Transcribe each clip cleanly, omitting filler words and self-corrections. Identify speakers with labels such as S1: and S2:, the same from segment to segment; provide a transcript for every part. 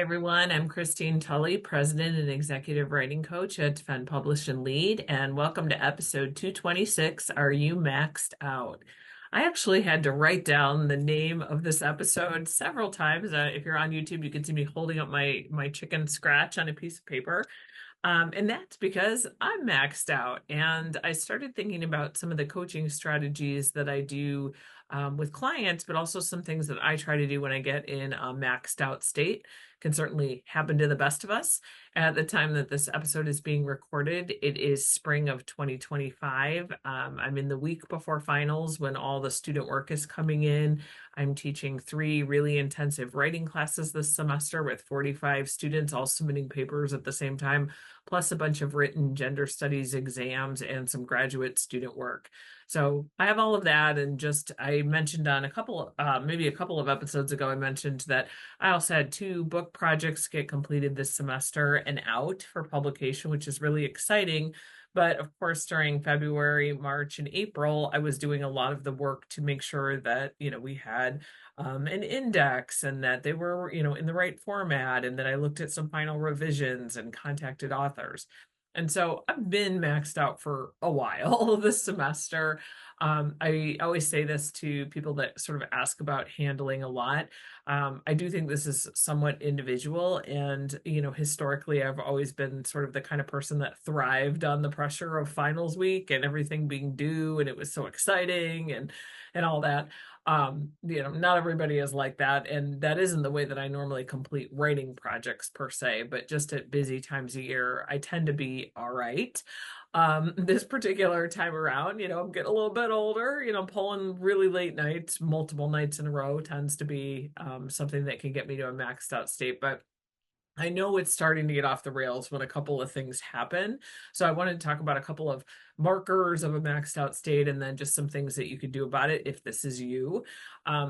S1: everyone. I'm Christine Tulley, President and Executive Writing Coach at Defend, Publish, and Lead, and welcome to episode 226, Are You Maxed Out? I actually had to write down the name of this episode several times. If you're on YouTube, you can see me holding up my chicken scratch on a piece of paper. And that's because I'm maxed out. And I started thinking about some of the coaching strategies that I do with clients, but also some things that I try to do when I get in a maxed out state. Can certainly happen to the best of us. At the time that this episode is being recorded, it is spring of 2025. I'm in the week before finals when all the student work is coming in. I'm teaching 3 really intensive writing classes this semester with 45 students all submitting papers at the same time, plus a bunch of written gender studies exams and some graduate student work. So I have all of that. And just, I mentioned on maybe a couple of episodes ago, I mentioned that I also had 2 book projects get completed this semester and out for publication, which is really exciting. But of course, during February, March, and April, I was doing a lot of the work to make sure that, we had an index and that they were, in the right format, and that I looked at some final revisions and contacted authors. And so I've been maxed out for a while this semester. I always say this to people that sort of ask about handling a lot. I do think this is somewhat individual. And, historically, I've always been sort of the kind of person that thrived on the pressure of finals week and everything being due. And it was so exciting and all that. Not everybody is like that. And that isn't the way that I normally complete writing projects per se, but just at busy times of year, I tend to be all right. This particular time around, I'm getting a little bit older, pulling really late nights, multiple nights in a row tends to be something that can get me to a maxed out state. But I know it's starting to get off the rails when a couple of things happen. So I wanted to talk about a couple of markers of a maxed out state and then just some things that you could do about it if this is you.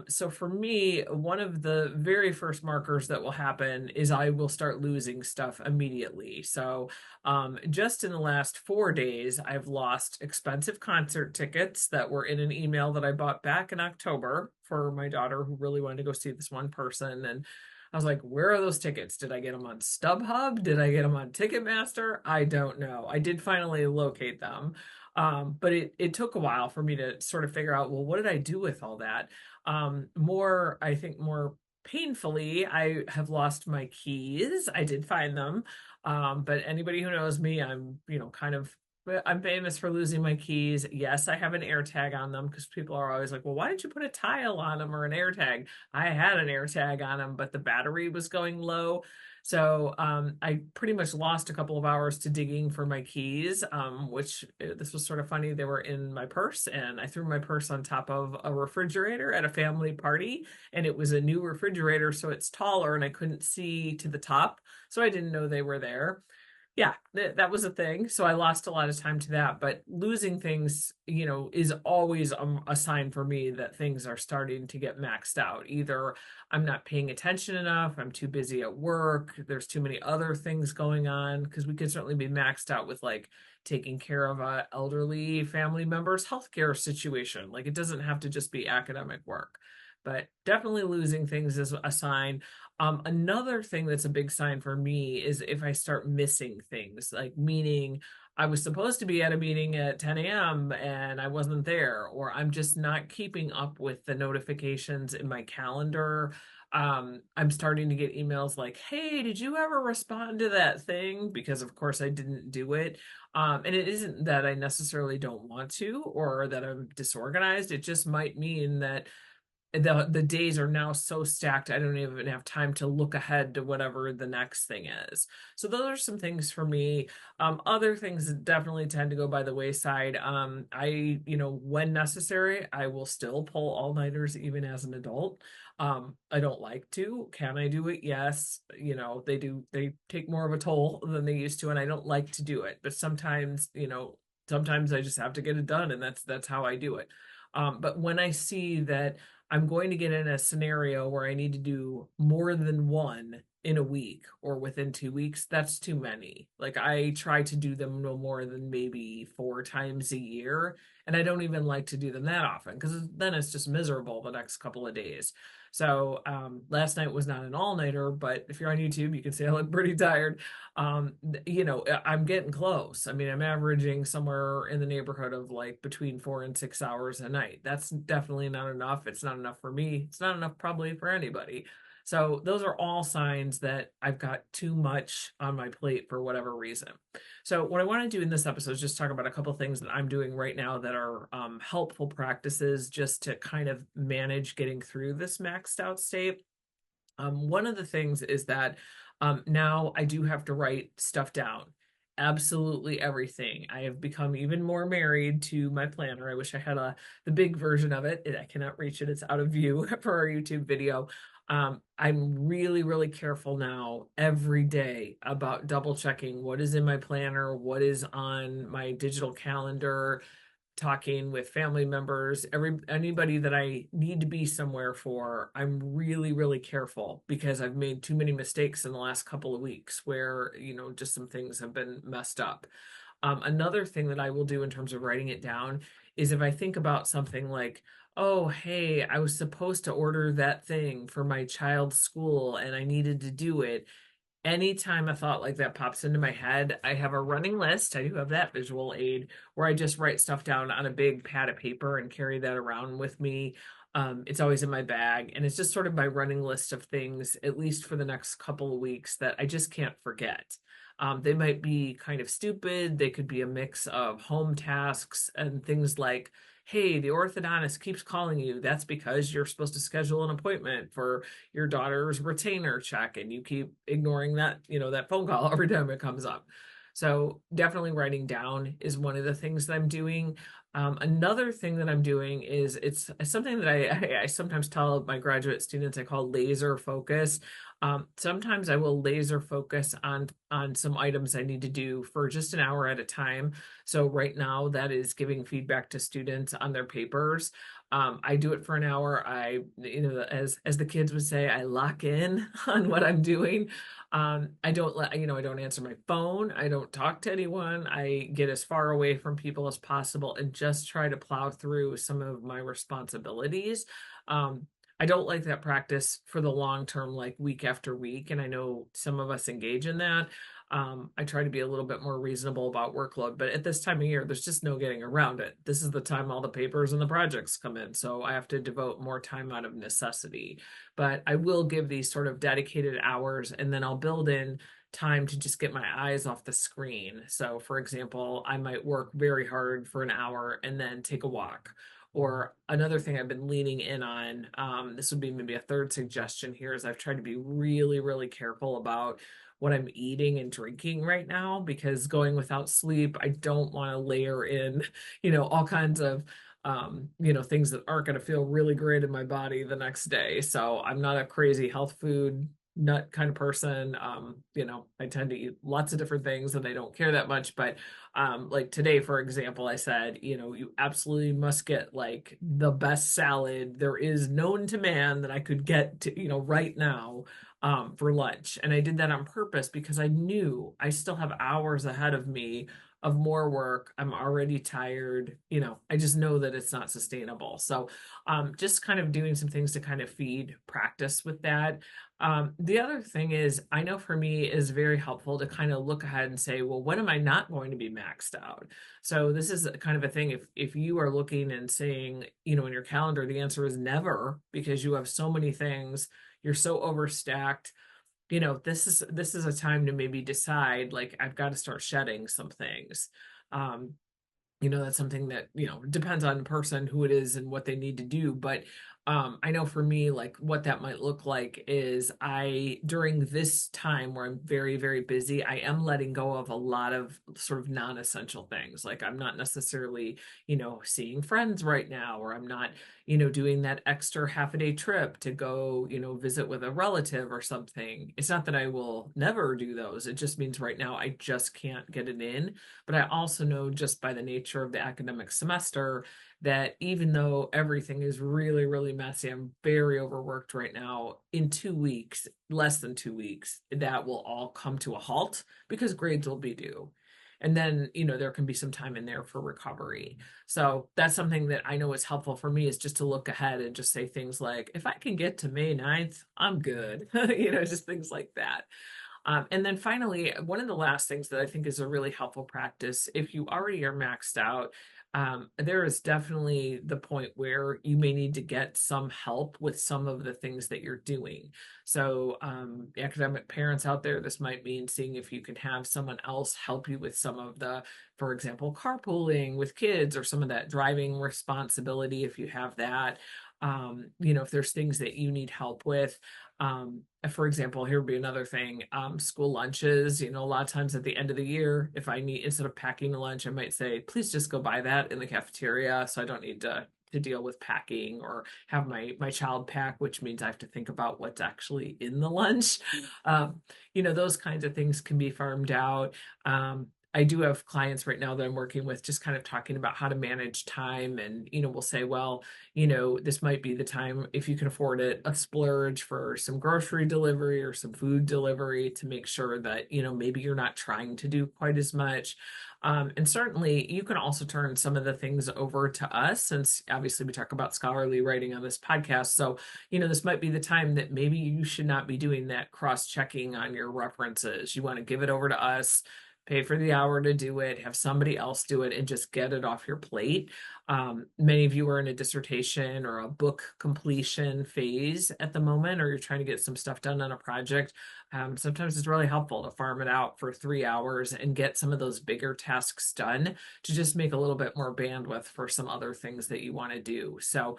S1: So for me, one of the very first markers that will happen is I will start losing stuff immediately. So just in the last 4 days, I've lost expensive concert tickets that were in an email that I bought back in October for my daughter who really wanted to go see this one person. And I was like, where are those tickets? Did I get them on StubHub? Did I get them on Ticketmaster? I don't know. I did finally locate them. But it took a while for me to sort of figure out, well, what did I do with all that? I think more painfully, I have lost my keys. I did find them. But anybody who knows me, I'm famous for losing my keys. Yes, I have an AirTag on them because people are always like, well, why didn't you put a tile on them or an AirTag? I had an AirTag on them, but the battery was going low. So I pretty much lost a couple of hours to digging for my keys, which this was sort of funny. They were in my purse, and I threw my purse on top of a refrigerator at a family party, and it was a new refrigerator, so it's taller, and I couldn't see to the top, so I didn't know they were there. Yeah, that was a thing. So I lost a lot of time to that. But losing things, is always a sign for me that things are starting to get maxed out. Either I'm not paying attention enough, I'm too busy at work, there's too many other things going on, because we could certainly be maxed out with like taking care of a elderly family member's healthcare situation. Like it doesn't have to just be academic work. But definitely losing things is a sign. Another thing that's a big sign for me is if I start missing things, like meaning I was supposed to be at a meeting at 10 a.m. and I wasn't there, or I'm just not keeping up with the notifications in my calendar. I'm starting to get emails like, hey, did you ever respond to that thing? Because of course I didn't do it. And it isn't that I necessarily don't want to or that I'm disorganized. It just might mean that the days are now so stacked I don't even have time to look ahead to whatever the next thing is. So those are some things for me. Other things that definitely tend to go by the wayside. When necessary, I will still pull all-nighters even as an adult. I don't like to. Can I do it? Yes. They take more of a toll than they used to, and I don't like to do it. But sometimes I just have to get it done, and that's how I do it. But when I see that I'm going to get in a scenario where I need to do more than one in a week or within 2 weeks, that's too many. Like I try to do them no more than maybe 4 times a year. And I don't even like to do them that often because then it's just miserable the next couple of days. So last night was not an all-nighter, but if you're on YouTube, you can see I look pretty tired. I'm getting close. I mean, I'm averaging somewhere in the neighborhood of like between 4 and 6 hours a night. That's definitely not enough. It's not enough for me. It's not enough probably for anybody. So those are all signs that I've got too much on my plate for whatever reason. So what I want to do in this episode is just talk about a couple things that I'm doing right now that are helpful practices just to kind of manage getting through this maxed out state. One of the things is that now I do have to write stuff down. Absolutely everything. I have become even more married to my planner. I wish I had the big version of it. I cannot reach it. It's out of view for our YouTube video. I'm really, really careful now every day about double checking what is in my planner, what is on my digital calendar, talking with family members, anybody that I need to be somewhere for. I'm really, really careful because I've made too many mistakes in the last couple of weeks where, just some things have been messed up. Another thing that I will do in terms of writing it down is if I think about something like, oh, hey, I was supposed to order that thing for my child's school and I needed to do it. Anytime a thought like that pops into my head, I have a running list. I do have that visual aid where I just write stuff down on a big pad of paper and carry that around with me. It's always in my bag, and it's just sort of my running list of things, at least for the next couple of weeks, that I just can't forget. They might be kind of stupid. They could be a mix of home tasks and things like, hey, the orthodontist keeps calling you. That's because you're supposed to schedule an appointment for your daughter's retainer check and you keep ignoring that phone call every time it comes up. So definitely writing down is one of the things that I'm doing. Another thing that I'm doing is it's something that I sometimes tell my graduate students. I call laser focus. Sometimes I will laser focus on some items I need to do for just an hour at a time. So right now that is giving feedback to students on their papers. I do it for an hour. As the kids would say, I lock in on what I'm doing. I don't answer my phone. I don't talk to anyone. I get as far away from people as possible and just try to plow through some of my responsibilities. I don't like that practice for the long term, like week after week. And I know some of us engage in that. I try to be a little bit more reasonable about workload, but at this time of year, there's just no getting around it. This is the time all the papers and the projects come in. So I have to devote more time out of necessity. But I will give these sort of dedicated hours and then I'll build in time to just get my eyes off the screen. So, for example, I might work very hard for an hour and then take a walk. Or another thing I've been leaning in on, this would be maybe a third suggestion here, is I've tried to be really, really careful about what I'm eating and drinking right now because going without sleep, I don't want to layer in, all kinds of things that aren't going to feel really great in my body the next day. So I'm not a crazy health food nut kind of person. I tend to eat lots of different things and I don't care that much. But like today, for example, I said, you absolutely must get like the best salad there is known to man that I could get to, right now for lunch. And I did that on purpose because I knew I still have hours ahead of me of more work. I'm already tired. I just know that it's not sustainable. So just kind of doing some things to kind of feed practice with that. The other thing is, I know for me is very helpful to kind of look ahead and say, well, when am I not going to be maxed out? So this is kind of a thing. If you are looking and saying, in your calendar, the answer is never because you have so many things, you're so overstacked. This is a time to maybe decide, like, I've got to start shedding some things. That's something that depends on the person, who it is and what they need to do. But I know for me, like, what that might look like is during this time where I'm very, very busy, I am letting go of a lot of sort of non-essential things. Like, I'm not necessarily seeing friends right now, or I'm not doing that extra half a day trip to go visit with a relative or something. It's not that I will never do those. It just means right now I just can't get it in. But I also know, just by the nature of the academic semester, that even though everything is really, really messy, I'm very overworked right now. In 2 weeks, less than 2 weeks, that will all come to a halt because grades will be due. And then, there can be some time in there for recovery. So that's something that I know is helpful for me, is just to look ahead and just say things like, if I can get to May 9th, I'm good. Just things like that. And then finally, one of the last things that I think is a really helpful practice, if you already are maxed out, there is definitely the point where you may need to get some help with some of the things that you're doing. So, academic parents out there, this might mean seeing if you can have someone else help you with some of the, for example, carpooling with kids, or some of that driving responsibility if you have that. If there's things that you need help with. For example, here would be another thing, school lunches. A lot of times at the end of the year, if I need, instead of packing a lunch, I might say, please just go buy that in the cafeteria, so I don't need to deal with packing, or have my child pack, which means I have to think about what's actually in the lunch. Those kinds of things can be farmed out. I do have clients right now that I'm working with, just kind of talking about how to manage time. And, we'll say, well, this might be the time, if you can afford it, a splurge for some grocery delivery or some food delivery, to make sure that, maybe you're not trying to do quite as much. And certainly you can also turn some of the things over to us, since obviously we talk about scholarly writing on this podcast. So, this might be the time that maybe you should not be doing that cross-checking on your references. You want to give it over to us, pay for the hour to do it, have somebody else do it, and just get it off your plate. Many of you are in a dissertation or a book completion phase at the moment, or you're trying to get some stuff done on a project. Sometimes it's really helpful to farm it out for 3 hours and get some of those bigger tasks done, to just make a little bit more bandwidth for some other things that you want to do. So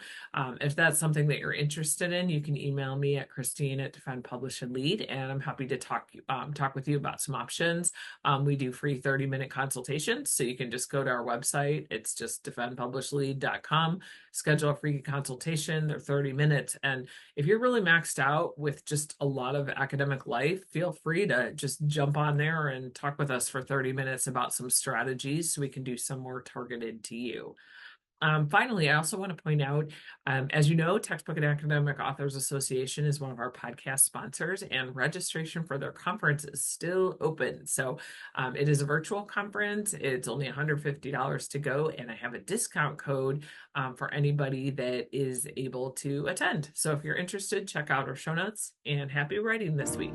S1: if that's something that you're interested in, you can email me at Christine@Defend, Publish, and Lead, and I'm happy to talk with you about some options. We do free 30-minute consultations, so you can just go to our website. It's just defendpublishlead.com, schedule a free consultation. They're 30 minutes. And if you're really maxed out with just a lot of academic life, feel free to just jump on there and talk with us for 30 minutes about some strategies, so we can do some more targeted to you. Finally, I also want to point out, as you know, Textbook and Academic Authors Association is one of our podcast sponsors, and registration for their conference is still open. So it is a virtual conference. It's only $150 to go, and I have a discount code for anybody that is able to attend. So if you're interested, check out our show notes, and happy writing this week.